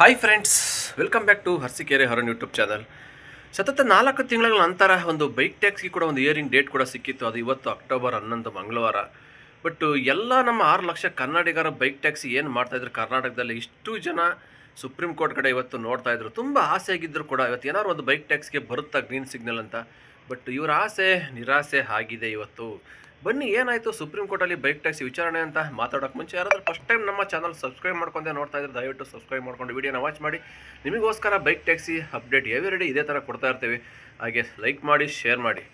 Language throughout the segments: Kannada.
Hi friends, welcome back to Harsikere Haran YouTube channel. ಸತತ 4 ತಿಂಗಳ ನಂತರ ಒಂದು ಬೈಕ್ ಟ್ಯಾಕ್ಸ್ಗೆ ಕೂಡ ಒಂದು ಇಯರಿಂಗ್ ಡೇಟ್ ಕೂಡ ಸಿಕ್ಕಿತ್ತು. ಅದು ಇವತ್ತು ಅಕ್ಟೋಬರ್ 11 ಮಂಗಳವಾರ. ಬಟ್ ಎಲ್ಲ ನಮ್ಮ 6 ಲಕ್ಷ ಕನ್ನಡಿಗರ ಬೈಕ್ ಟ್ಯಾಕ್ಸಿ ಏನು ಮಾಡ್ತಾಯಿದ್ರು ಕರ್ನಾಟಕದಲ್ಲಿ, ಇಷ್ಟು ಜನ ಸುಪ್ರೀಂ ಕೋರ್ಟ್ ಕಡೆ ಇವತ್ತು ನೋಡ್ತಾ ಇದ್ರು. ತುಂಬ ಆಸೆ ಆಗಿದ್ದರು ಕೂಡ ಇವತ್ತು ಏನಾದ್ರು ಒಂದು ಬೈಕ್ ಟ್ಯಾಕ್ಸ್ಗೆ ಬರುತ್ತಾ ಗ್ರೀನ್ ಸಿಗ್ನಲ್ ಅಂತ. ಬಟ್ ಇವರ ಆಸೆ ನಿರಾಸೆ ಆಗಿದೆ ಇವತ್ತು. ಬನ್ನಿ, ಏನಾಯಿತು ಸುಪ್ರೀಂ ಕೋರ್ಟಲ್ಲಿ ಬೈಕ್ ಟ್ಯಾಕ್ಸಿ ವಿಚಾರಣೆ ಅಂತ ಮಾತಾಡೋಕೆ ಮುಂಚೆ ಯಾರಾದರೂ ಫಸ್ಟ್ ಟೈಮ್ ನಮ್ಮ ಚಾನಲ್ ಸಬ್ಸ್ಕ್ರೈಬ್ ಮಾಡ್ಕೊಂಡೆ ನೋಡ್ತಾ ಇದ್ರೆ ದಯವಿಟ್ಟು ಸಬ್ಸ್ಕ್ರೈಬ್ ಮಾಡ್ಕೊಂಡು ವಿಡಿಯೋನ ವಾಚ್ ಮಾಡಿ. ನಿಮಗೋಸ್ಕರ bike taxi update every day ಇದೇ ಥರ ಕೊಡ್ತಾ ಇರ್ತೀವಿ. ಹಾಗೆ ಲೈಕ್ ಮಾಡಿ, ಶೇರ್ ಮಾಡಿ.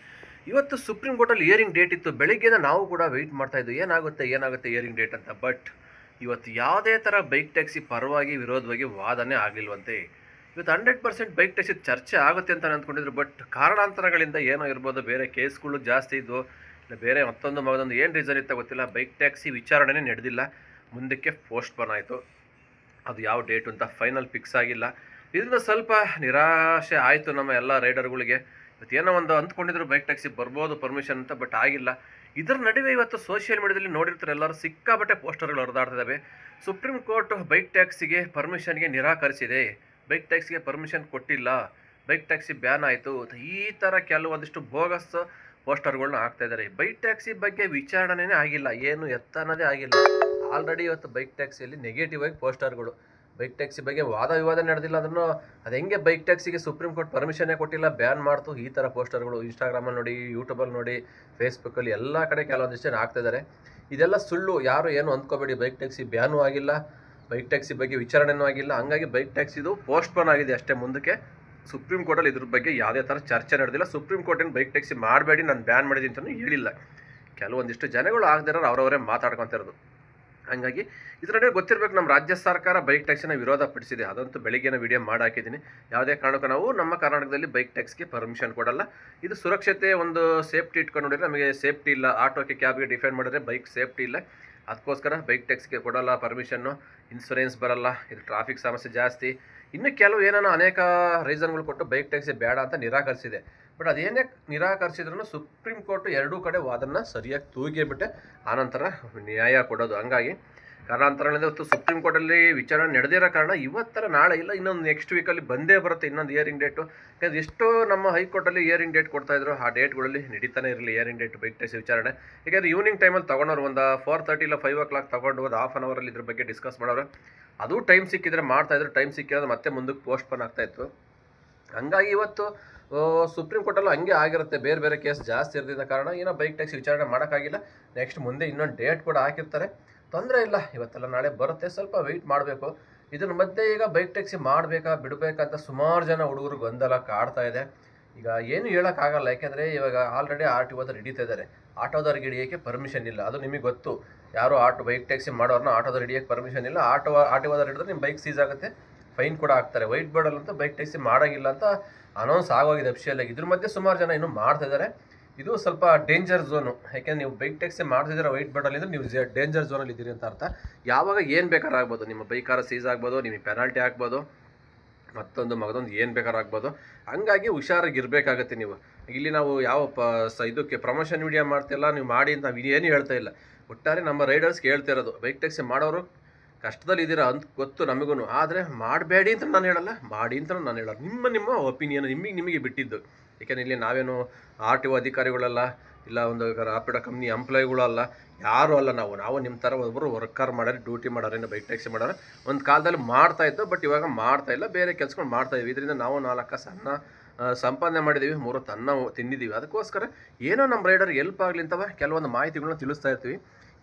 ಇವತ್ತು ಸುಪ್ರೀಂ ಕೋರ್ಟಲ್ಲಿ ಹಿಯರಿಂಗ್ ಡೇಟ್ ಇತ್ತು. ಬೆಳಿಗ್ಗೆನ ನಾವು ಕೂಡ ವೆಯ್ಟ್ ಮಾಡ್ತಾಯಿದ್ವಿ, ಏನಾಗುತ್ತೆ ಹಿಯರಿಂಗ್ ಡೇಟ್ ಅಂತ. ಬಟ್ ಇವತ್ತು ಯಾವುದೇ ಥರ ಬೈಕ್ ಟ್ಯಾಕ್ಸಿ ಪರವಾಗಿ ವಿರೋಧವಾಗಿ ವಾದನೆ ಆಗಲಿಲ್ವಂತೆ. ಇವತ್ತು 100% ಬೈಕ್ ಟ್ಯಾಕ್ಸಿ ಚರ್ಚೆ ಆಗುತ್ತೆ ಅಂತ ಅಂದ್ಕೊಂಡಿದ್ರು. ಬಟ್ ಕಾರಣಾಂತರಗಳಿಂದ ಏನೋ ಇರ್ಬೋದು, ಬೇರೆ ಕೇಸ್ಗಳು ಜಾಸ್ತಿ ಇದ್ವು, ಇಲ್ಲ ಬೇರೆ ಮಗದೊಂದು ಏನು ರೀಸನ್ ಇತ್ತ ಗೊತ್ತಿಲ್ಲ, ಬೈಕ್ ಟ್ಯಾಕ್ಸಿ ವಿಚಾರಣೆನೇ ನಡೆದಿಲ್ಲ, ಮುಂದಕ್ಕೆ ಪೋಸ್ಟ್ಪೋನ್ ಆಯಿತು. ಅದು ಯಾವ ಡೇಟು ಅಂತ ಫೈನಲ್ ಫಿಕ್ಸ್ ಆಗಿಲ್ಲ. ಇದರಿಂದ ಸ್ವಲ್ಪ ನಿರಾಶೆ ಆಯಿತು ನಮ್ಮ ಎಲ್ಲ ರೈಡರ್ಗಳಿಗೆ. ಇವತ್ತು ಏನೋ ಒಂದು ಅಂದ್ಕೊಂಡಿದ್ರು ಬೈಕ್ ಟ್ಯಾಕ್ಸಿ ಬರ್ಬೋದು ಪರ್ಮಿಷನ್ ಅಂತ, ಬಟ್ ಆಗಿಲ್ಲ. ಇದರ ನಡುವೆ ಇವತ್ತು ಸೋಷಿಯಲ್ ಮೀಡಿಯಾದಲ್ಲಿ ನೋಡಿರ್ತಾರೆ ಎಲ್ಲರೂ, ಸಿಕ್ಕಾಬಟ್ಟೆ ಪೋಸ್ಟರ್ಗಳು ಹರಿದಾಡ್ತಿದ್ದಾವೆ. ಸುಪ್ರೀಂ ಕೋರ್ಟ್ ಬೈಕ್ ಟ್ಯಾಕ್ಸಿಗೆ ಪರ್ಮಿಷನ್ಗೆ ನಿರಾಕರಿಸಿದೆ, ಬೈಕ್ ಟ್ಯಾಕ್ಸಿಗೆ ಪರ್ಮಿಷನ್ ಕೊಟ್ಟಿಲ್ಲ, ಬೈಕ್ ಟ್ಯಾಕ್ಸಿ ಬ್ಯಾನ್ ಆಯಿತು, ಈ ಥರ ಕೆಲವೊಂದಿಷ್ಟು ಬೋಗಸ್ ಪೋಸ್ಟರ್ಗಳನ್ನ ಹಾಕ್ತಾ ಇದ್ದಾರೆ. ಬೈಕ್ ಟ್ಯಾಕ್ಸಿ ಬಗ್ಗೆ ವಿಚಾರಣೆನೇ ಆಗಿಲ್ಲ, ಏನು ಎತ್ತ ಅನ್ನೋದೇ ಆಗಿಲ್ಲ. ಆಲ್ರೆಡಿ ಇವತ್ತು ಬೈಕ್ ಟ್ಯಾಕ್ಸಿಯಲ್ಲಿ ನೆಗೆಟಿವ್ ಆಗಿ ಪೋಸ್ಟರ್ಗಳು. ಬೈಕ್ ಟ್ಯಾಕ್ಸಿ ಬಗ್ಗೆ ವಾದ ವಿವಾದ ನಡೆದಿಲ್ಲ, ಅದನ್ನು ಅದು ಹೆಂಗೆ ಬೈಕ್ ಟ್ಯಾಕ್ಸಿಗೆ ಸುಪ್ರೀಂ ಕೋರ್ಟ್ ಪರ್ಮಿಷನ್ನೇ ಕೊಟ್ಟಿಲ್ಲ, ಬ್ಯಾನ್ ಮಾಡ್ತು, ಈ ಥರ ಪೋಸ್ಟರ್ಗಳು ಇನ್ಸ್ಟಾಗ್ರಾಮಲ್ಲಿ ನೋಡಿ, ಯೂಟ್ಯೂಬಲ್ಲಿ ನೋಡಿ, ಫೇಸ್ಬುಕ್ಕಲ್ಲಿ ಎಲ್ಲ ಕಡೆ ಕೆಲವೊಂದಿಷ್ಟು ಜನ ಆಗ್ತಾ ಇದ್ದಾರೆ. ಇದೆಲ್ಲ ಸುಳ್ಳು, ಯಾರು ಏನು ಅಂದ್ಕೋಬೇಡಿ. ಬೈಕ್ ಟ್ಯಾಕ್ಸಿ ಬ್ಯಾನೂ ಆಗಿಲ್ಲ, ಬೈಕ್ ಟ್ಯಾಕ್ಸಿ ಬಗ್ಗೆ ವಿಚಾರಣೆನೂ ಆಗಿಲ್ಲ. ಹಂಗಾಗಿ ಬೈಕ್ ಟ್ಯಾಕ್ಸಿದು ಪೋಸ್ಟ್ಪೋನ್ ಆಗಿದೆ ಅಷ್ಟೇ. ಮುಂದಕ್ಕೆ ಸುಪ್ರೀಂ ಕೋರ್ಟಲ್ಲಿ ಇದ್ರ ಬಗ್ಗೆ ಯಾವುದೇ ಥರ ಚರ್ಚೆ ನಡೆದಿಲ್ಲ. ಸುಪ್ರೀಂ ಕೋರ್ಟೇನು ಬೈಕ್ ಟ್ಯಾಕ್ಸಿ ಮಾಡಬೇಡಿ, ನಾನು ಬ್ಯಾನ್ ಮಾಡಿದ್ದೀನಿ ಅಂತಲೂ ಹೇಳಿಲ್ಲ. ಕೆಲವೊಂದಿಷ್ಟು ಜನಗಳು ಆಗದಿರೋರು ಅವರವರೇ ಮಾತಾಡ್ಕೊತಿರೋದು. ಹಾಗಾಗಿ ಇದರೊಳಗೆ ಗೊತ್ತಿರಬೇಕು, ನಮ್ಮ ರಾಜ್ಯ ಸರ್ಕಾರ ಬೈಕ್ ಟ್ಯಾಕ್ಸಿನ ವಿರೋಧ ಪಡಿಸಿದೆ. ಅದಂತೂ ಬೆಳಿಗ್ಗೆನ ವಿಡಿಯೋ ಮಾಡಿ ಹಾಕಿದ್ದೀನಿ. ಯಾವುದೇ ಕಾರಣಕ್ಕೂ ನಾವು ನಮ್ಮ ಕರ್ನಾಟಕದಲ್ಲಿ ಬೈಕ್ ಟ್ಯಾಕ್ಸ್ಗೆ ಪರ್ಮಿಷನ್ ಕೊಡಲ್ಲ. ಇದು ಸುರಕ್ಷತೆ, ಒಂದು ಸೇಫ್ಟಿ ಇಟ್ಕೊಂಡು ನೋಡಿದ್ರೆ ನಮಗೆ ಸೇಫ್ಟಿ ಇಲ್ಲ. ಆಟೋಗೆ ಕ್ಯಾಬ್ಗೆ ಡಿಫೆಂಡ್ ಮಾಡಿದ್ರೆ ಬೈಕ್ ಸೇಫ್ಟಿ ಇಲ್ಲ, ಅದಕ್ಕೋಸ್ಕರ ಬೈಕ್ ಟ್ಯಾಕ್ಸ್ಗೆ ಕೊಡಲ್ಲ ಪರ್ಮಿಷನ್ನು. ಇನ್ಸೂರೆನ್ಸ್ ಬರಲ್ಲ, ಇದು ಟ್ರಾಫಿಕ್ ಸಮಸ್ಯೆ ಜಾಸ್ತಿ, ಇನ್ನು ಕೆಲವು ಏನಾನ ಅನೇಕ ರೀಸನ್ಗಳು ಕೊಟ್ಟು ಬೈಕ್ ಟ್ಯಾಕ್ಸಿ ಬೇಡ ಅಂತ ನಿರಾಕರಿಸಿದೆ. ಬಟ್ ಅದೇನೇ ನಿರಾಕರಿಸಿದ್ರೂ ಸುಪ್ರೀಂ ಕೋರ್ಟ್ ಎರಡೂ ಕಡೆ ವಾದನ ಸರಿಯಾಗಿ ತೂಗಿಬಿಟ್ಟೆ ಆನಂತರ ನ್ಯಾಯ ಕೊಡೋದು. ಹಂಗಾಗಿ ಕಾರಣಾಂತರಗಳಿಂದ ಇವತ್ತು ಸುಪ್ರೀಂ ಕೋರ್ಟಲ್ಲಿ ವಿಚಾರಣೆ ನಡೆದಿರೋ ಕಾರಣ ಇವತ್ತರ ನಾಳೆ ಇಲ್ಲ, ಇನ್ನೊಂದು ನೆಕ್ಸ್ಟ್ ವೀಕಲ್ಲಿ ಬಂದೇ ಬರುತ್ತೆ ಇನ್ನೊಂದು ಹಿಯರಿಂಗ್ ಡೇಟು. ಯಾಕಂದರೆ ಎಷ್ಟೋ ನಮ್ಮ ಹೈಕೋರ್ಟಲ್ಲಿ ಹಿಯರಿಂಗ್ ಡೇಟ್ ಕೊಡ್ತಾಯಿದ್ರು, ಆ ಡೇಟ್ಗಳಲ್ಲಿ ನಡೀತಾನೆ ಇರಲಿ ಹಿಯರಿಂಗ್ ಡೇಟ್ ಬೈಕ್ ಟ್ಯಾಕ್ಸಿ ವಿಚಾರಣೆ. ಯಾಕಂದರೆ ಈವ್ನಿಂಗ್ ಟೈಮಲ್ಲಿ ತೊಗೊಂಡವ್ರು ಒಂದು 4:30 ಇಲ್ಲ 5 o'clock ತೊಗೊಂಡು ಒಂದು ಹಾಫ್ ಆನ್ ಅವರಲ್ಲಿ ಇದ್ರ ಬಗ್ಗೆ ಡಿಸ್ಕಸ್ ಮಾಡೋರು. ಅದು ಟೈಮ್ ಸಿಕ್ಕಿದ್ರೆ ಮಾಡ್ತಾಯಿದ್ರು, ಟೈಮ್ ಸಿಕ್ಕಿರೋದು ಮತ್ತೆ ಮುಂದಕ್ಕೆ ಪೋಸ್ಟ್ಪೋನ್ ಆಗ್ತಾಯಿತ್ತು. ಹಂಗಾಗಿ ಇವತ್ತು ಸುಪ್ರೀಂ ಕೋರ್ಟಲ್ಲೂ ಹಂಗೆ ಆಗಿರುತ್ತೆ. ಬೇರೆ ಬೇರೆ ಕೇಸ್ ಜಾಸ್ತಿ ಇರ್ತಿದ್ದ ಕಾರಣ ಏನೋ ಬೈಕ್ ಟ್ಯಾಕ್ಸಿ ವಿಚಾರಣೆ ಮಾಡೋಕ್ಕಾಗಿಲ್ಲ. ನೆಕ್ಸ್ಟ್ ಮುಂದೆ ಇನ್ನೊಂದು ಡೇಟ್ ಕೂಡ ಹಾಕಿರ್ತಾರೆ, ತೊಂದರೆ ಇಲ್ಲ. ಇವತ್ತೆಲ್ಲ ನಾಳೆ ಬರುತ್ತೆ, ಸ್ವಲ್ಪ ವೆಯ್ಟ್ ಮಾಡಬೇಕು. ಇದ್ರ ಮಧ್ಯೆ ಈಗ ಬೈಕ್ ಟ್ಯಾಕ್ಸಿ ಮಾಡಬೇಕಾ ಬಿಡಬೇಕಂತ ಸುಮಾರು ಜನ ಹುಡುಗರು ಗೊಂದಲ ಕಾಡ್ತಾ ಇದೆ. ಈಗ ಏನು ಹೇಳೋಕ್ಕಾಗಲ್ಲ, ಯಾಕೆಂದರೆ ಇವಾಗ ಆಲ್ರೆಡಿ ಆಟೋದವ್ರು ಹಿಡಿತಾ ಇದ್ದಾರೆ. ಆಟೋದವ್ರಿಗೆ ಹಿಡಿಯೋಕ್ಕೆ ಪರ್ಮಿಷನ್ ಇಲ್ಲ, ಅದು ನಿಮಗೆ ಗೊತ್ತು. ಯಾರು ಬೈಕ್ ಟ್ಯಾಕ್ಸಿ ಮಾಡೋರನ್ನ ಆಟೋದವ್ರು ಹಿಡಿಯೋಕ್ಕೆ ಪರ್ಮಿಷನ್ ಇಲ್ಲ. ಆಟೋದವ್ರು ಹಿಡಿದ್ರೆ ನಿಮ್ಮ ಬೈಕ್ ಸೀಸ್ ಆಗುತ್ತೆ, ಫೈನ್ ಕೂಡ ಹಾಕ್ತಾರೆ. ವೈಟ್ ಬೋರ್ಡಲ್ಲಿ ಅಂತ ಬೈಕ್ ಟ್ಯಾಕ್ಸಿ ಮಾಡೋಂಗಿಲ್ಲ ಅಂತ ಅನೌನ್ಸ್ ಆಗೋಗಿದೆ ಅಫಿಷಿಯಲಾಗಿ. ಇದ್ರ ಮಧ್ಯೆ ಸುಮಾರು ಜನ ಇನ್ನೂ ಮಾಡ್ತಾ ಇದ್ದಾರೆ. ಇದು ಸ್ವಲ್ಪ ಡೇಂಜರ್ ಝೋನು, ಯಾಕೆಂದ್ರೆ ನೀವು ಬೈಕ್ ಟ್ಯಾಕ್ಸಿ ಮಾಡ್ತಿದ್ದೀರ ವೈಟ್ ಬೋರ್ಡಲ್ಲಿ ಅಂದರೆ ನೀವು ಡೇಂಜರ್ ಝೋನಲ್ಲಿ ಇದ್ದೀರಿ ಅಂತ ಅರ್ಥ. ಯಾವಾಗ ಏನು ಬೇಕಾದ್ರೂ ಆಗ್ಬೋದು, ನಿಮ್ಮ ಬೈಕಾರ ಸೀಸ್ ಆಗ್ಬೋದು, ನಿಮಗೆ ಪೆನಾಲ್ಟಿ ಆಗ್ಬೋದು, ಮಗದೊಂದು ಏನು ಬೇಕಾದ್ರೂ ಆಗ್ಬೋದು. ಹಂಗಾಗಿ ಹುಷಾರಾಗಿರ್ಬೇಕಾಗತ್ತೆ ನೀವು. ಇಲ್ಲಿ ನಾವು ಯಾವ ಇದಕ್ಕೆ ಪ್ರಮೋಷನ್ ವಿಡಿಯೋ ಮಾಡ್ತಿಲ್ಲ, ನೀವು ಮಾಡಿ ಅಂತ ನಾವು ಏನು ಹೇಳ್ತಾ ಇಲ್ಲ. ಒಟ್ಟಾರೆ ನಮ್ಮ ರೈಡರ್ಸ್ಗೆ ಹೇಳ್ತಾ ಇರೋದು, ಬೈಕ್ ಟ್ಯಾಕ್ಸಿ ಮಾಡೋರು ಕಷ್ಟದಲ್ಲಿದ್ದೀರಾ ಅಂತ ಗೊತ್ತು ನಮಗೂ, ಆದರೆ ಮಾಡಬೇಡಿ ಅಂತ ನಾನು ಹೇಳಲ್ಲ, ಮಾಡಿ ಅಂತ ನಾನು ಹೇಳಲ್ಲ. ನಿಮ್ಮ ಒಪಿನಿಯನ್ ನಿಮಗೆ ಬಿಟ್ಟಿದ್ದು. ಏಕೆಂದರೆ ಇಲ್ಲಿ ನಾವೇನು RTO ಅಧಿಕಾರಿಗಳಲ್ಲ, ಇಲ್ಲ ಒಂದು ರಾಪಿಡೋ ಕಂಪ್ನಿ ಎಂಪ್ಲಾಯಿಗಳಲ್ಲ, ಯಾರೂ ಅಲ್ಲ. ನಾವು ನಿಮ್ಮ ಥರ ಒಬ್ಬರು ವರ್ಕರ್ ಮಾಡೋರು, ಡ್ಯೂಟಿ ಮಾಡೋರು, ಬೈಕ್ ಟ್ಯಾಕ್ಸಿ ಮಾಡೋರು. ಒಂದು ಕಾಲದಲ್ಲಿ ಮಾಡ್ತಾಯಿದ್ದು, ಬಟ್ ಇವಾಗ ಮಾಡ್ತಾಯಿಲ್ಲ, ಬೇರೆ ಕೆಲಸಗಳು ಮಾಡ್ತಾಯಿದ್ವಿ. ಇದರಿಂದ ನಾವು 4 ಸಣ್ಣ ಸಂಪಾದನೆ ಮಾಡಿದ್ದೀವಿ, 3 ತನ್ನ ತಿಂದಿದ್ದೀವಿ. ಅದಕ್ಕೋಸ್ಕರ ಏನೋ ನಮ್ಮ ರೈಡರ್ಗೆ ಹೆಲ್ಪ್ ಆಗಲಿ ಅಂತವ ಕೆಲವೊಂದು ಮಾಹಿತಿಗಳನ್ನ ತಿಳಿಸ್ತಾ ಇರ್ತೀವಿ.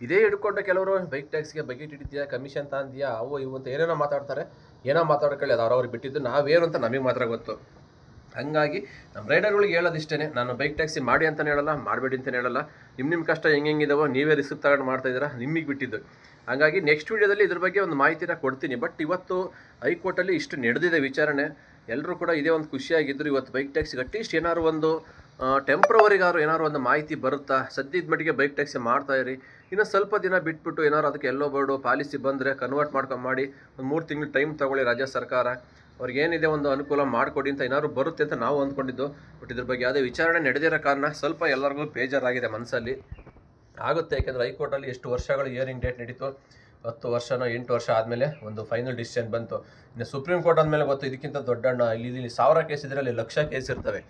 ಇದೇ ಹಿಡ್ಕೊಂಡು ಕೆಲವರು ಬೈಕ್ ಟ್ಯಾಕ್ಸಿಗೆ ಬಗೆಟ್ ಹಿಡಿತೀಯಾ, ಕಮಿಷನ್ ತಾಂತೀಯಾ, ಅವು ಇವು ಅಂತ ಏನೇನೋ ಮಾತಾಡ್ತಾರೆ. ಏನೋ ಮಾತಾಡ್ಕೊಳ್ಳಿ, ಅದು ಅವ್ರವ್ರಿಗೆ ಬಿಟ್ಟಿದ್ದು, ನಾವೇನು ಅಂತ ನಮಗೆ ಮಾತ್ರ ಗೊತ್ತು. ಹಂಗಾಗಿ ನಮ್ಮ ರೈಡರ್ಗಳಿಗೆ ಹೇಳೋದಿಷ್ಟೇ, ನಾನು ಬೈಕ್ ಟ್ಯಾಕ್ಸಿ ಮಾಡಿ ಅಂತಲೇ ಹೇಳಲ್ಲ, ಮಾಡಬೇಡಿ ಅಂತಲೇ ಹೇಳಲ್ಲ. ನಿಮ್ಮ ಕಷ್ಟ ಹೆಂಗಿದಾವೋ ನೀವೇ ರಿಸ್ಕ್ ತಗೊಂಡು ಮಾಡ್ತಾಯಿದ್ದೀರಾ, ನಿಮಗೆ ಬಿಟ್ಟಿದ್ದು. ಹಾಗಾಗಿ ನೆಕ್ಸ್ಟ್ ವೀಡಿಯೋದಲ್ಲಿ ಇದ್ರ ಬಗ್ಗೆ ಒಂದು ಮಾಹಿತಿನ ಕೊಡ್ತೀನಿ. ಬಟ್ ಇವತ್ತು ಹೈಕೋರ್ಟಲ್ಲಿ ಇಷ್ಟು ನಡೆದಿದೆ ವಿಚಾರಣೆ, ಎಲ್ಲರೂ ಕೂಡ ಇದೇ ಒಂದು ಖುಷಿಯಾಗಿದ್ದರು. ಇವತ್ತು ಬೈಕ್ ಟ್ಯಾಕ್ಸಿಗೆ ಅಟ್ಲೀಸ್ಟ್ ಏನಾದ್ರು ಒಂದು ಟೆಂಪ್ರವರಿಗಾದ್ರು ಏನಾದ್ರು ಒಂದು ಮಾಹಿತಿ ಬರುತ್ತಾ, ಸದ್ಯದ ಮಟ್ಟಿಗೆ ಬೈಕ್ ಟ್ಯಾಕ್ಸಿ ಮಾಡ್ತಾಯಿರಿ. ಇನ್ನು ಸ್ವಲ್ಪ ದಿನ ಬಿಟ್ಬಿಟ್ಟು ಏನಾದ್ರು ಅದಕ್ಕೆ ಎಲ್ಲೋ ಬೋರ್ಡು ಪಾಲಿಸಿ ಬಂದರೆ ಕನ್ವರ್ಟ್ ಮಾಡಿ ಒಂದು 3 ತಿಂಗಳು ಟೈಮ್ ತೊಗೊಳ್ಳಿ ರಾಜ್ಯ ಸರ್ಕಾರ. ಅವ್ರಿಗೇನಿದೆ ಒಂದು ಅನುಕೂಲ ಮಾಡಿಕೊಡಿ ಅಂತ ಏನಾದ್ರು ಬರುತ್ತೆ ಅಂತ ನಾವು ಅಂದ್ಕೊಂಡಿದ್ದು. ಬಟ್ ಇದ್ರ ಬಗ್ಗೆ ಯಾವುದೇ ವಿಚಾರಣೆ ನಡೆದಿರೋ ಕಾರಣ ಸ್ವಲ್ಪ ಎಲ್ಲರಿಗೂ ಬೇಜಾರಾಗಿದೆ ಮನಸ್ಸಲ್ಲಿ. ಆಗುತ್ತೆ, ಯಾಕೆಂದರೆ ಹೈಕೋರ್ಟಲ್ಲಿ ಎಷ್ಟು ವರ್ಷಗಳು ಹಿಯರಿಂಗ್ ಡೇಟ್ ನಡೀತು. 10 ವರ್ಷನೋ 8 ವರ್ಷ ಆದಮೇಲೆ ಒಂದು ಫೈನಲ್ ಡಿಸಿಷನ್ ಬಂತು. ಇನ್ನು ಸುಪ್ರೀಂ ಕೋರ್ಟ್ ಅಂದಮೇಲೆ ಗೊತ್ತು ಇದಕ್ಕಿಂತ ದೊಡ್ಡ ಇಲ್ಲಿ 1000 ಕೇಸ್ ಇದ್ದರೆ ಅಲ್ಲಿ 1,00,000 ಕೇಸ್ ಇರ್ತವೆ.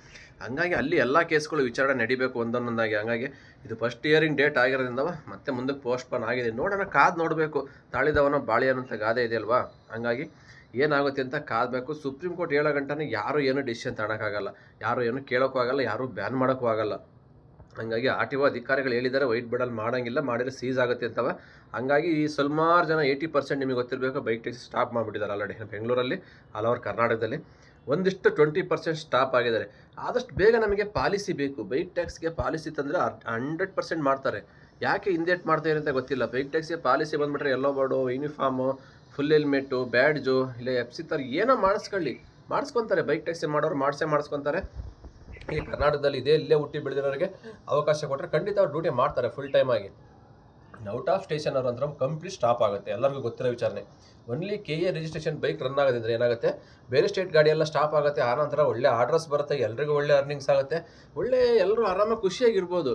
ಹಂಗಾಗಿ ಅಲ್ಲಿ ಎಲ್ಲ ಕೇಸ್ಗಳು ವಿಚಾರಣೆ ನಡಿಬೇಕು ಒಂದೊಂದಾಗಿ. ಹಂಗಾಗಿ ಇದು ಫಸ್ಟ್ ಹಿಯರಿಂಗ್ ಡೇಟ್ ಆಗಿರೋದ್ರಿಂದ ಮತ್ತೆ ಮುಂದಕ್ಕೆ ಪೋಸ್ಟ್ಪೋನ್ ಆಗಿದೆ. ನೋಡೋಣ, ಕಾದು ನೋಡಬೇಕು. ತಾಳಿದವನ ಬಾಳಿ ಅನ್ನೋಂಥ ಗಾದೆ ಇದೆ ಅಲ್ವಾ. ಹಂಗಾಗಿ ಏನಾಗುತ್ತೆ ಅಂತ ಕಾದಬೇಕು. ಸುಪ್ರೀಂ ಕೋರ್ಟ್ ಹೇಳೋ ಗಂಟನೇ ಯಾರು ಏನು ಡಿಸಿಷನ್ ತಗೊಳಕ್ಕಾಗಲ್ಲ, ಯಾರು ಏನು ಕೇಳೋಕ್ಕೂ ಆಗಲ್ಲ, ಯಾರು ಬ್ಯಾನ್ ಮಾಡೋಕ್ಕೂ ಆಗಲ್ಲ. ಹಂಗಾಗಿ RTO ಅಧಿಕಾರಿಗಳು ಹೇಳಿದ್ದಾರೆ ವೈಟ್ ಬೋರ್ಡಲ್ಲಿ ಮಾಡೋಂಗಿಲ್ಲ, ಮಾಡಿದ್ರೆ ಸೀಸ್ ಆಗುತ್ತೆ ಅಂತವ. ಹಂಗಾಗಿ ಈ ಸುಮಾರು ಜನ 80% ನಿಮಗೆ ಗೊತ್ತಿರಬೇಕು ಬೈಕ್ ಟ್ಯಾಕ್ಸಿ ಸ್ಟಾಪ್ ಮಾಡಿಬಿಟ್ಟಿದ್ದಾರೆ ಆಲ್ರೆಡಿ. ಬೆಂಗಳೂರಲ್ಲಿ ಆಲ್ ಓವರ್ ಕರ್ನಾಟಕದಲ್ಲಿ ಒಂದಿಷ್ಟು 20% ಸ್ಟಾಪ್ ಆಗಿದ್ದಾರೆ. ಆದಷ್ಟು ಬೇಗ ನಮಗೆ ಪಾಲಿಸಿ ಬೇಕು. ಬೈಕ್ ಟ್ಯಾಕ್ಸ್ಗೆ ಪಾಲಿಸಿ ತಂದರೆ 100% ಮಾಡ್ತಾರೆ. ಯಾಕೆ ಹಿಂದೇಟ್ ಮಾಡ್ತಾರೆ ಅಂತ ಗೊತ್ತಿಲ್ಲ. ಬೈಕ್ ಟ್ಯಾಕ್ಸಿಗೆ ಪಾಲಿಸಿ ಬಂದುಬಿಟ್ರೆ ಎಲ್ಲೋ board, uniform, full helmet, badge, ಇಲ್ಲ FC ಥರ ಏನೋ ಮಾಡಿಸ್ಕೊತಾರೆ. ಬೈಕ್ ಟ್ಯಾಕ್ಸಿ ಮಾಡೋರು ಮಾಡಿಸ್ಕೊತಾರೆ. ಈ ಕರ್ನಾಟಕದಲ್ಲಿ ಇಲ್ಲೇ ಹುಟ್ಟಿ ಬೆಳೆದಿರೋರಿಗೆ ಅವಕಾಶ ಕೊಟ್ಟರೆ ಖಂಡಿತ ಅವ್ರು ಡ್ಯೂಟಿ ಮಾಡ್ತಾರೆ ಫುಲ್ ಟೈಮ್ ಆಗಿ. ಔಟ್ ಆಫ್ ಸ್ಟೇಷನ್ ಅವ್ರ ಹತ್ರ ಕಂಪ್ಲೀಟ್ ಸ್ಟಾಪ್ ಆಗುತ್ತೆ. ಎಲ್ಲರಿಗೂ ಗೊತ್ತಿರೋ ವಿಚಾರಣೆ. Only KA registration bike run ಆಗೋದಿದ್ರೆ ಏನಾಗುತ್ತೆ, ಬೇರೆ ಸ್ಟೇಟ್ ಗಾಡಿ ಎಲ್ಲ ಸ್ಟಾಪ್ ಆಗುತ್ತೆ. ಆನಂತರ ಒಳ್ಳೆ ಆರ್ಡರ್ಸ್ ಬರುತ್ತೆ, ಎಲ್ರಿಗೂ ಒಳ್ಳೆ ಅರ್ನಿಂಗ್ಸ್ ಆಗುತ್ತೆ, ಎಲ್ಲರೂ ಆರಾಮಾಗಿ ಖುಷಿಯಾಗಿರ್ಬೋದು.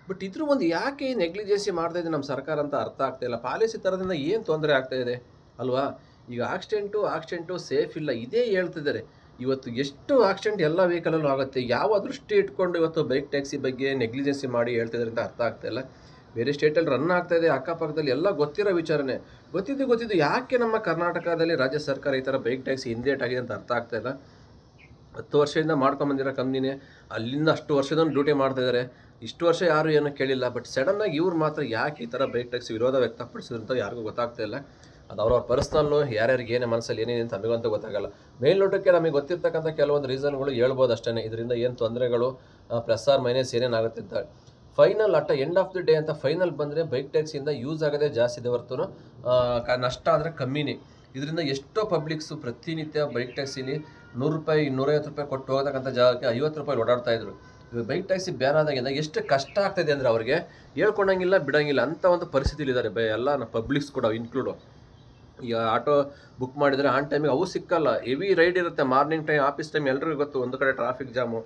ಬಟ್ ಇದ್ರ ಒಂದು ಯಾಕೆ ನೆಗ್ಲಿಜೆನ್ಸಿ ಮಾಡ್ತಾ ಇದೆ ನಮ್ಮ ಸರ್ಕಾರ ಅಂತ ಅರ್ಥ ಆಗ್ತಾ ಇಲ್ಲ. ಪಾಲಿಸಿ ಥರದಿಂದ ಏನು ತೊಂದರೆ ಆಗ್ತಾ ಇದೆ ಅಲ್ವಾ. ಈಗ ಆಕ್ಸಿಡೆಂಟು ಸೇಫ್ ಇಲ್ಲ, ಇದೇ ಹೇಳ್ತಿದ್ದಾರೆ. ಇವತ್ತು ಎಷ್ಟು ಆಕ್ಸಿಡೆಂಟ್ ಎಲ್ಲ ವೆಹಿಕಲಲ್ಲೂ ಆಗುತ್ತೆ. ಯಾವ ದೃಷ್ಟಿ ಇಟ್ಕೊಂಡು ಇವತ್ತು ಬೈಕ್ ಟ್ಯಾಕ್ಸಿ ಬಗ್ಗೆ ನೆಗ್ಲಿಜೆನ್ಸಿ ಮಾಡಿ ಹೇಳ್ತಿದ್ದಾರೆ ಅಂತ ಅರ್ಥ ಆಗ್ತಾಯಿಲ್ಲ. ಬೇರೆ ಸ್ಟೇಟಲ್ಲಿ ರನ್ ಆಗ್ತಾಯಿದೆ, ಅಕ್ಕಪಕ್ಕದಲ್ಲಿ ಎಲ್ಲ ಗೊತ್ತಿರೋ ವಿಚಾರನೆ. ಗೊತ್ತಿದ್ದು ಯಾಕೆ ನಮ್ಮ ಕರ್ನಾಟಕದಲ್ಲಿ ರಾಜ್ಯ ಸರ್ಕಾರ ಈ ಥರ ಬೈಕ್ ಟ್ಯಾಕ್ಸಿ ಹಿಂದೇಟ್ ಆಗಿದೆ ಅಂತ ಅರ್ಥ ಆಗ್ತಾಯಿಲ್ಲ. 10 ವರ್ಷದಿಂದ ಮಾಡ್ಕೊಂಬಂದಿರೋ ಕಂಪ್ನಿನೇ ಅಲ್ಲಿಂದ ಅಷ್ಟು ವರ್ಷದೊಂದು ಡ್ಯೂಟಿ ಮಾಡ್ತಾಯಿದ್ದಾರೆ. ಇಷ್ಟು ವರ್ಷ ಯಾರು ಏನೂ ಕೇಳಿಲ್ಲ. ಬಟ್ ಸಡನ್ನಾಗಿ ಇವ್ರು ಮಾತ್ರ ಯಾಕೆ ಈ ಥರ ಬೈಕ್ ಟ್ಯಾಕ್ಸಿ ವಿರೋಧ ವ್ಯಕ್ತಪಡಿಸಿದ್ರು ಅಂತ ಯಾರಿಗೂ ಗೊತ್ತಾಗ್ತಾಯಿಲ್ಲ. ಅದು ಅವ್ರವ್ರ ಪರ್ಸ್ನಲ್ಲು, ಯಾರ್ಯಾರಿಗೆ ಏನೇ ಮನಸ್ಸಲ್ಲಿ ಏನೇನು ಅಂತ ನಮಗಂತೂ ಗೊತ್ತಾಗಲ್ಲ. ಮೇಲ್ನೋಟಕ್ಕೆ ನಮಗೆ ಗೊತ್ತಿರ್ತಕ್ಕಂಥ ಕೆಲವೊಂದು ರೀಸನ್ಗಳು ಹೇಳ್ಬೋದು ಅಷ್ಟೇ. ಇದರಿಂದ ಏನು ತೊಂದರೆಗಳು ಪ್ಲಸ್ ಆರ್ ಮೈನಸ್ ಏನೇನಾಗುತ್ತೆ ಅಂತ. Final end of the day ಅಂತ ಫೈನಲ್ ಬಂದರೆ ಬೈಕ್ ಟ್ಯಾಕ್ಸಿಯಿಂದ ಯೂಸ್ ಆಗೋದೇ ಜಾಸ್ತಿ ಇದೆ ಹೊರತು ನಷ್ಟ ಆದರೆ ಕಮ್ಮಿನೇ. ಇದರಿಂದ ಎಷ್ಟೋ ಪಬ್ಲಿಕ್ಸು ಪ್ರತಿನಿತ್ಯ ಬೈಕ್ ಟ್ಯಾಕ್ಸಿಲಿ 100 ರೂಪಾಯಿ 250 ರೂಪಾಯಿ ಕೊಟ್ಟು ಹೋಗತಕ್ಕಂಥ ಜಾಗಕ್ಕೆ 50 ರೂಪಾಯಿ ಓಡಾಡ್ತಾಯಿದ್ರು. ಇವಾಗ ಬೈಕ್ ಟ್ಯಾಕ್ಸಿ ಬ್ಯಾನ್ ಆದಾಗಿಂದ ಎಷ್ಟು ಕಷ್ಟ ಆಗ್ತಾಯಿದೆ ಅಂದರೆ ಅವ್ರಿಗೆ ಹೇಳ್ಕೊಂಡಂಗಿಲ್ಲ ಬಿಡೋಂಗಿಲ್ಲ ಅಂಥ ಒಂದು ಪರಿಸ್ಥಿತಿಲಿದ್ದಾರೆ ಎಲ್ಲ ಪಬ್ಲಿಕ್ಸ್ ಕೂಡ ಇನ್ಕ್ಲೂಡು. ಈಗ ಆಟೋ ಬುಕ್ ಮಾಡಿದರೆ ಆನ್ ಟೈಮಿಗೆ ಅವು ಸಿಕ್ಕಲ್ಲ. ಹೆವಿ ರೈಡ್ ಇರುತ್ತೆ, ಮಾರ್ನಿಂಗ್ ಟೈಮ್, ಆಫೀಸ್ ಟೈಮ್, ಎಲ್ರಿಗೂ ಗೊತ್ತು. ಒಂದು ಕಡೆ ಟ್ರಾಫಿಕ್ ಜಾಮು,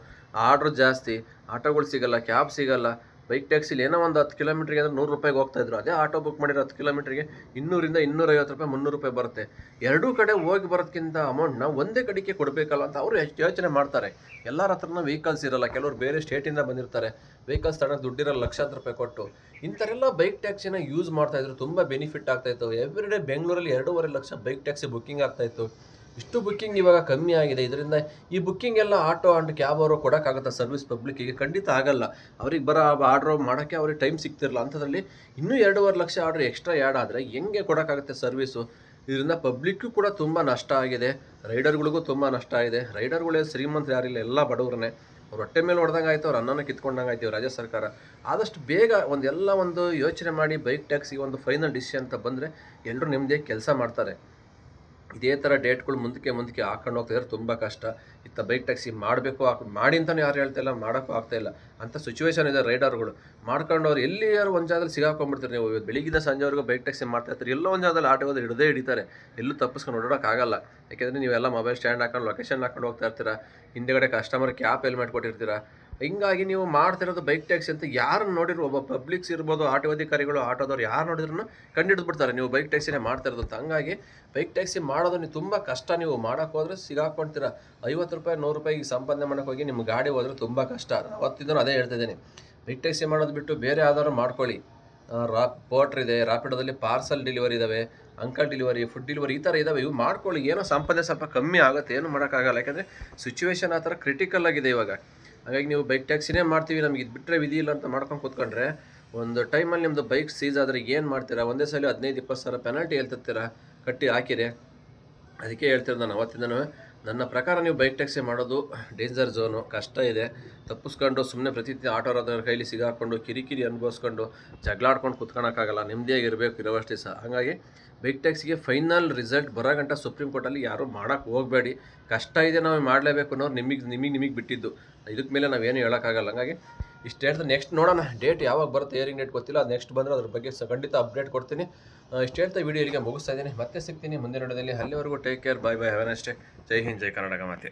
ಆರ್ಡ್ರ್ ಜಾಸ್ತಿ, ಆಟೋಗಳು ಸಿಗಲ್ಲ, ಕ್ಯಾಬ್ ಸಿಗಲ್ಲ. ಬೈಕ್ ಟ್ಯಾಕ್ಸಿಲಿ ಏನೋ ಒಂದು 10 ಕಿಲೋಮೀಟ್ರಿಗೆ ಅಂದರೆ 100 ರೂಪಾಯಿಗೆ ಹೋಗ್ತಾಯಿದ್ರು. ಅದೇ ಆಟೋ ಬುಕ್ ಮಾಡಿರೋ 10 ಕಿಲೋಮೀಟ್ರಿಗೆ 200ರಿಂದ 250 ರೂಪಾಯಿ, 300 ರೂಪಾಯಿ ಬರುತ್ತೆ. ಎರಡೂ ಕಡೆ ಹೋಗಿ ಬರೋದಕ್ಕಿಂತ ಅಮೌಂಟ್ನ ಒಂದೇ ಕಡೆಗೆ ಕೊಡಬೇಕಲ್ಲ ಅಂತ ಅವರು ಎಷ್ಟು ಯೋಚನೆ ಮಾಡ್ತಾರೆ. ಎಲ್ಲರ ಹತ್ರನೂ ವೆಹಿಕಲ್ಸ್ ಇರೋಲ್ಲ, ಕೆಲವರು ಬೇರೆ ಸ್ಟೇಟಿಂದ ಬಂದಿರ್ತಾರೆ, ವೆಹಿಕಲ್ಸ್ ತಗೊಂಡು ದುಡ್ಡಿರಲ್ಲ, ಲಕ್ಷಾಂತರ ರೂಪಾಯಿ ಕೊಟ್ಟು. ಇಂಥರೆಲ್ಲ ಬೈಕ್ ಟ್ಯಾಕ್ಸಿನ ಯೂಸ್ ಮಾಡ್ತಾಯಿದ್ರು, ತುಂಬ ಬೆನಿಫಿಟ್ ಆಗ್ತಾಯಿತ್ತು. ಎವ್ರಿ ಡೇ ಬೆಂಗಳೂರಲ್ಲಿ 2.5 ಲಕ್ಷ ಬೈಕ್ ಟ್ಯಾಕ್ಸಿ ಬುಕ್ಕಿಂಗ್ ಆಗ್ತಾಯಿತ್ತು. ಇಷ್ಟು ಬುಕ್ಕಿಂಗ್ ಇವಾಗ ಕಮ್ಮಿ ಆಗಿದೆ. ಇದರಿಂದ ಈ ಬುಕ್ಕಿಂಗ್ ಎಲ್ಲ ಆಟೋ ಆ್ಯಂಡ್ ಕ್ಯಾಬ್ ಅವರು ಕೊಡೋಕ್ಕಾಗತ್ತಾ ಸರ್ವಿಸ್ ಪಬ್ಲಿಕ್ಕಿಗೆ? ಖಂಡಿತ ಆಗಲ್ಲ. ಅವ್ರಿಗೆ ಬರೋ ಆರ್ಡ್ರ್ ಮಾಡೋಕ್ಕೆ ಅವ್ರಿಗೆ ಟೈಮ್ ಸಿಗ್ತಿರಲ್ಲ. ಅಂಥದ್ರಲ್ಲಿ ಇನ್ನೂ 2.5 ಲಕ್ಷ ಆರ್ಡ್ರ್ ಎಕ್ಸ್ಟ್ರಾ ಆ್ಯಡ್ ಆದರೆ ಹೆಂಗೆ ಕೊಡೋಕ್ಕಾಗುತ್ತೆ ಸರ್ವಿಸು? ಇದರಿಂದ ಪಬ್ಲಿಕ್ಕು ಕೂಡ ತುಂಬ ನಷ್ಟ ಆಗಿದೆ, ರೈಡರ್ಗಳಿಗೂ ತುಂಬ ನಷ್ಟ ಆಗಿದೆ. ರೈಡರ್ಗಳೇ ಶ್ರೀಮಂತರು ಯಾರಿಲ್ಲ, ಎಲ್ಲ ಬಡವ್ರನ್ನೇ. ಅವ್ರು ಹೊಟ್ಟೆ ಮೇಲೆ ಹೊಡೆದಂಗೆ ಆಯಿತು, ಅವ್ರು ಅನ್ನನ ಕಿತ್ಕೊಂಡಂಗೆ ಆಯ್ತು ರಾಜ್ಯ ಸರ್ಕಾರ. ಆದಷ್ಟು ಬೇಗ ಒಂದು ಯೋಚನೆ ಮಾಡಿ ಬೈಕ್ ಟ್ಯಾಕ್ಸಿಗೆ ಒಂದು ಫೈನಲ್ ಡಿಸಿಷನ್ ಅಂತ ಬಂದರೆ ಎಲ್ಲರೂ ನೆಮ್ಮದಿಯಾಗಿ ಕೆಲಸ ಮಾಡ್ತಾರೆ. ಇದೇ ಥರ ಡೇಟ್ಗಳು ಮುಂದಕ್ಕೆ ಹಾಕೊಂಡು ಹೋಗ್ತಾಯಿದ್ರೆ ತುಂಬ ಕಷ್ಟ. ಬೈಕ್ ಟ್ಯಾಕ್ಸಿ ಮಾಡಬೇಕು ಮಾಡಿ ಅಂತಲೂ ಯಾರು ಹೇಳ್ತಾಯಿಲ್ಲ, ಮಾಡೋಕ್ಕೂ ಆಗ್ತಾಯಿಲ್ಲ. ಅಂಥ ಸಿಚುವೇಶನ್ ಇದೆ. ರೈಡರ್ಗಳು ಮಾಡ್ಕೊಂಡವ್ರು ಎಲ್ಲಿಯಾರು ಒಂದು ಜಾಗದಲ್ಲಿ ಸಿಗಾಕೊಂಡ್ಬಿಡ್ತಾರೆ. ನೀವು ಬೆಳಿಗ್ಗಿಂದ ಸಂಜೆವರೆಗೂ ಬೈಕ್ ಟ್ಯಾಕ್ಸಿ ಮಾಡ್ತಾಯಿರ್ತಾರೆ, ಎಲ್ಲೋ ಒಂದು ಜಾಗದಲ್ಲಿ ಆಟೋ ಹಿಡಿದೇ ಹಿಡಿತಾರೆ, ಎಲ್ಲೂ ತಪ್ಪಿಸ್ಕೊಂಡು ಓಡೋಕ್ಕಾಗಲ್ಲ. ಯಾಕೆಂದರೆ ನೀವೆಲ್ಲ ಮೊಬೈಲ್ ಸ್ಟ್ಯಾಂಡ್ ಹಾಕೊಂಡು ಲೊಕೇಶನ್ ಹಾಕೊಂಡು ಹೋಗ್ತಾ ಇರ್ತೀರ, ಹಿಂದೆಗಡೆ ಕಸ್ಟಮರ್ ಕ್ಯಾಪ್ ಹೆಲ್ಮೆಟ್ ಕೊಟ್ಟಿರ್ತೀರ. ಹಿಂಗಾಗಿ ನೀವು ಮಾಡ್ತಿರೋದು ಬೈಕ್ ಟ್ಯಾಕ್ಸಿ ಅಂತ ಯಾರನ್ನು ನೋಡಿದ್ರು, ಒಬ್ಬ ಪಬ್ಲಿಕ್ಸ್ ಇರ್ಬೋದು, ಆಟೋ ಅಧಿಕಾರಿಗಳು, ಆಟೋದವ್ರು ಯಾರು ನೋಡಿದ್ರು ಕಂಡುಹಿಡಿದ್ಬಿಡ್ತಾರೆ ನೀವು ಬೈಕ್ ಟ್ಯಾಕ್ಸಿನೇ ಮಾಡ್ತಿರೋದು ಅಂತ. ಹಂಗಾಗಿ ಬೈಕ್ ಟ್ಯಾಕ್ಸಿ ಮಾಡೋದು ನೀವು ತುಂಬ ಕಷ್ಟ. ನೀವು ಮಾಡೋಕ್ಕೆ ಹೋದರೆ ಸಿಗಾಕೊಳ್ತೀರ. 50 ರೂಪಾಯಿ 100 ರೂಪಾಯಿಗೆ ಸಂಪಾದನೆ ಮಾಡೋಕ್ಕೆ ಹೋಗಿ ನಿಮ್ಮ ಗಾಡಿ ಹೋದರೆ ತುಂಬ ಕಷ್ಟ. ಅವತ್ತಿದ್ದೂ ಅದೇ ಹೇಳ್ತಿದ್ದೀನಿ, ಬೈಕ್ ಟ್ಯಾಕ್ಸಿ ಮಾಡೋದು ಬಿಟ್ಟು ಬೇರೆ ಯಾವ್ದಾದ್ರು ಮಾಡ್ಕೊಳ್ಳಿ. ಪೋರ್ಟ್ರ್ ಇದೆ, ರ್ಯಾಪಿಡೋದಲ್ಲಿ ಪಾರ್ಸಲ್ ಡೆಲಿವರಿ ಇದ್ದಾವೆ, ಅಂಕಲ್ ಡೆಲಿವರಿ, ಫುಡ್ ಡೆಲಿವರಿ, ಈ ಥರ ಇದ್ದಾವೆ. ಇವು ಮಾಡ್ಕೊಳ್ಳಿ. ಏನೋ ಸಂಪಾದನೆ ಸ್ವಲ್ಪ ಕಮ್ಮಿ ಆಗುತ್ತೆ, ಏನು ಮಾಡೋಕ್ಕಾಗಲ್ಲ. ಯಾಕಂದರೆ ಸಿಚುವೇಶನ್ ಆ ಥರ ಕ್ರಿಟಿಕಲ್ ಆಗಿದೆ ಇವಾಗ. ಹಾಗಾಗಿ ನೀವು ಬೈಕ್ ಟ್ಯಾಕ್ಸಿನೇ ಮಾಡ್ತೀವಿ, ನಮಗೆ ಇದು ಬಿಟ್ಟರೆ ವಿಧಿ ಇಲ್ಲ ಅಂತ ಮಾಡ್ಕೊಂಡು ಕೂತ್ಕೊಂಡ್ರೆ ಒಂದು ಟೈಮಲ್ಲಿ ನಿಮ್ಮದು ಬೈಕ್ ಸೀಸ್ ಆದರೆ ಏನು ಮಾಡ್ತೀರಾ? ಒಂದೇ ಸಲ 15-20 ಸಾವಿರ ಪೆನಾಲ್ಟಿ ಹೇಳ್ತಿರ್ತೀರಾ, ಕಟ್ಟಿ ಹಾಕಿರಿ. ಅದಕ್ಕೆ ಹೇಳ್ತಿರೋದು ನಾನು ಅವತ್ತಿಂದನೂ, ನನ್ನ ಪ್ರಕಾರ ನೀವು ಬೈಕ್ ಟ್ಯಾಕ್ಸಿ ಮಾಡೋದು ಡೇಂಜರ್ ಝೋನು, ಕಷ್ಟ ಇದೆ. ತಪ್ಪಿಸ್ಕೊಂಡು ಸುಮ್ಮನೆ ಪ್ರತಿನಿತ್ಯ ಆಟೋರದವ್ರ ಕೈಲಿ ಸಿಗಾಕೊಂಡು ಕಿರಿಕಿರಿ ಅನುಭವಿಸ್ಕೊಂಡು ಜಗಳಾಡ್ಕೊಂಡು ಕುತ್ಕೊಳಕ್ಕಾಗಲ್ಲ. ನೆಮ್ಮದಿಯಾಗಿರಬೇಕು ಇರೋವಷ್ಟೇ ಸಹ. ಹಾಗಾಗಿ ಬೈಕ್ ಟ್ಯಾಕ್ಸಿಗೆ ಫೈನಲ್ ರಿಸಲ್ಟ್ ಬರೋ ಗಂಟ ಸುಪ್ರೀಂ ಕೋರ್ಟಲ್ಲಿ ಯಾರೂ ಮಾಡೋಕ್ಕೆ ಹೋಗಬೇಡಿ. ಕಷ್ಟ ಇದೆ, ನಾವು ಮಾಡಲೇಬೇಕು ಅನ್ನೋರು ನಿಮಗೆ ಬಿಟ್ಟಿದ್ದು. ಇದಕ್ಕೆ ಮೇಲೆ ನಾವೇನು ಹೇಳೋಕ್ಕಾಗಲ್ಲ. ಹಂಗಾಗಿ ಇಷ್ಟು ಹೇಳ್ತಾರೆ. ನೆಕ್ಸ್ಟ್ ನೋಡೋಣ, ಡೇಟ್ ಯಾವಾಗ ಬರುತ್ತೆ, ಹಿಯರಿಂಗ್ ಡೇಟ್ ಗೊತ್ತಿಲ್ಲ. ಅದು ನೆಕ್ಸ್ಟ್ ಬಂದರೆ ಅದ್ರ ಬಗ್ಗೆ ಖಂಡಿತ ಅಪ್ಡೇಟ್ ಕೊಡ್ತೀನಿ. ಇಷ್ಟು ಹೇಳ್ತಾ ವಿಡಿಯೋ ಇಲ್ಲಿಗೆ ಮುಗಿಸ್ತಾ ಇದ್ದೀನಿ. ಮತ್ತೆ ಸಿಗ್ತೀನಿ ಮುಂದಿನ ವಿಡಿಯೋದಲ್ಲಿ. ಅಲ್ಲಿವರೆಗೂ take care, bye bye, have a nice day. ಜೈ ಹಿಂದ್, ಜೈ ಕರ್ನಾಟಕ ಮಾತೆ.